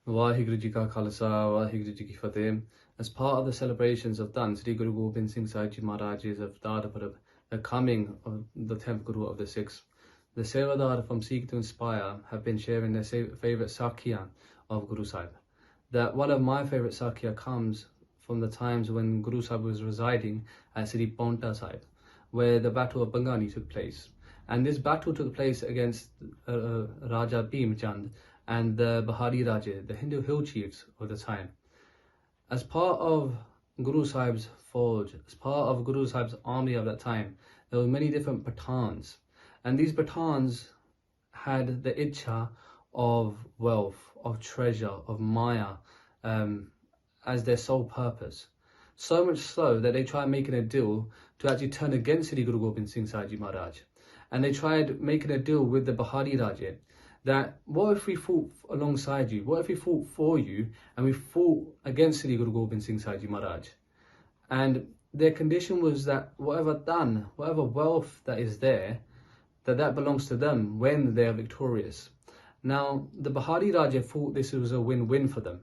Vaheguru Ji Ka Khalsa, Vaheguru Ji Ki Fateh. As part of the celebrations of Dhan Sri Guru Gobind Singh Sahib Ji Maharaj's Avtar Parab, the coming of the 10th Guru of the 6th, the sevadars from Seek to Inspire have been sharing their favourite Sakhiyan of Guru Sahib. That one of my favourite Sakhiya comes from the times when Guru Sahib was residing at Sri Paonta Sahib, where the Battle of Bhangani took place. And this battle took place against Raja Bhim Chand and the Bahari Raja, the Hindu hill chiefs of the time. As part of Guru Sahib's forge, as part of Guru Sahib's army of that time, there were many different Pathans. And these Pathans had the Ichha of wealth, of treasure, of Maya as their sole purpose. So much so that they tried making a deal to actually turn against Sri Guru Gobind Singh Sahib Ji Maharaj. And they tried making a deal with the Bahari Raja that what if we fought alongside you? What if we fought for you and we fought against Sri Guru Gobind Singh Sahib Ji Maharaj? And their condition was that whatever dhan, whatever wealth that is there, that belongs to them when they are victorious. Now, the Bahari Raja thought this was a win-win for them,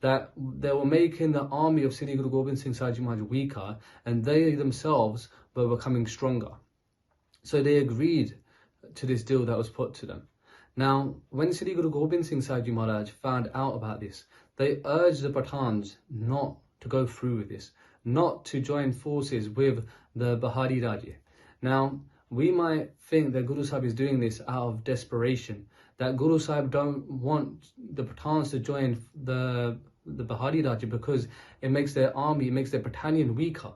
that they were making the army of Sri Guru Gobind Singh Sahib Ji Maharaj weaker and they themselves were becoming stronger. So they agreed to this deal that was put to them. Now, when Sri Guru Gobind Singh Sahib Ji Maharaj found out about this, they urged the Pathans not to go through with this, not to join forces with the Bahari Raja. Now, we might think that Guru Sahib is doing this out of desperation, that Guru Sahib don't want the Pathans to join the Bahari Raja because it makes their army, it makes their battalion weaker.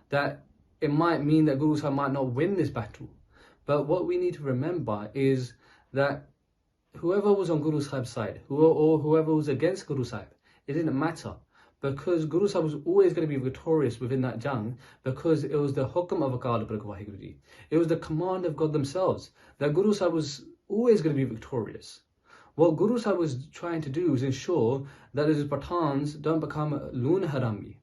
That it might mean that Guru Sahib might not win this battle. But what we need to remember is that whoever was on Guru Sahib's side, or whoever was against Guru Sahib, it didn't matter. Because Guru Sahib was always going to be victorious within that jang, because it was the hukam of Akal Purkh Vaheguru Ji. It was the command of God themselves, that Guru Sahib was always going to be victorious. What Guru Sahib was trying to do is ensure that his Pathans don't become loon harami.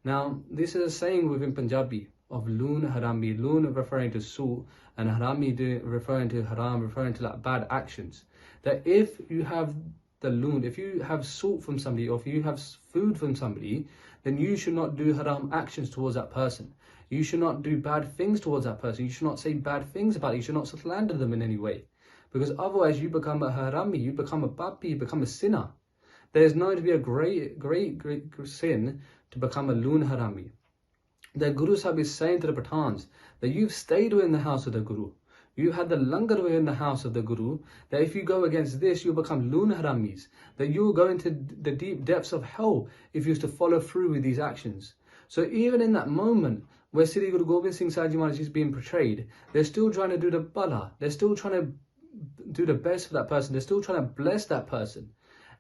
Now, this is a saying within Punjabi of loon harami, loon referring to su and harami referring to haram, referring to like bad actions. That if you have the loon, if you have salt from somebody or if you have food from somebody, then you should not do haram actions towards that person. You should not do bad things towards that person. You should not say bad things about it. You should not slander them in any way. Because otherwise you become a harami, you become a papi, you become a sinner. There is known to be a great sin to become a loon harami. The Guru Sahib is saying to the Pathans that you've stayed within the house of the Guru. You had the langar within the house of the Guru, that if you go against this, you'll become loon haramis, that you'll go into the deep depths of hell if you used to follow through with these actions. So even in that moment where Sri Guru Gobind Singh Sahib Ji Maharaj is being portrayed, they're still trying to do the bala, they're still trying to do the best for that person, they're still trying to bless that person.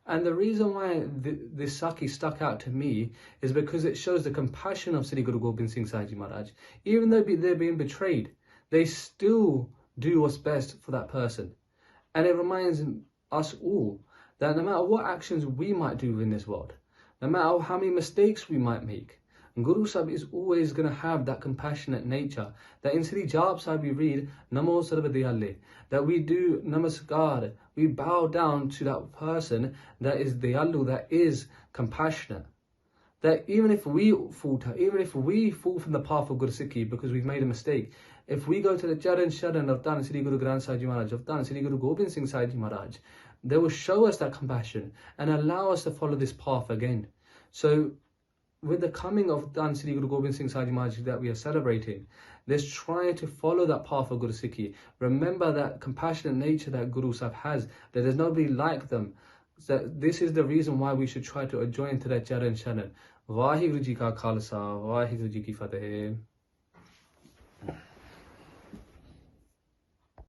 And the reason why this Sakhi stuck out to me is because it shows the compassion of Sri Guru Gobind Singh Sahib Ji Maharaj. Even though they're being betrayed, they still do what's best for that person. And it reminds us all that no matter what actions we might do in this world, no matter how many mistakes we might make, Guru Sahib is always going to have that compassionate nature. That in Sri Jap Sahib we read, Namo Sarva Dayalle, that we do namaskar, we bow down to that person that is dayalu, that is compassionate. That even if we falter, even if we fall from the path of Guru Sikhi because we've made a mistake, if we go to the Charan Sharan of Dhan Sri Guru Granth Sahib Ji Maharaj, of Dhan Sri Guru Gobind Singh Sahib Ji Maharaj, they will show us that compassion and allow us to follow this path again. So with the coming of Dhan Sri Guru Gobind Singh Sahib Ji Maharaj that we are celebrating, let's try to follow that path of Guru Sikhi. Remember that compassionate nature that Guru Sahib has, that there's nobody like them. That this is the reason why we should try to join to that Charan Sharan. Vaheguru Ji Ka Khalsa, Vaheguru Ji Ki Fateh.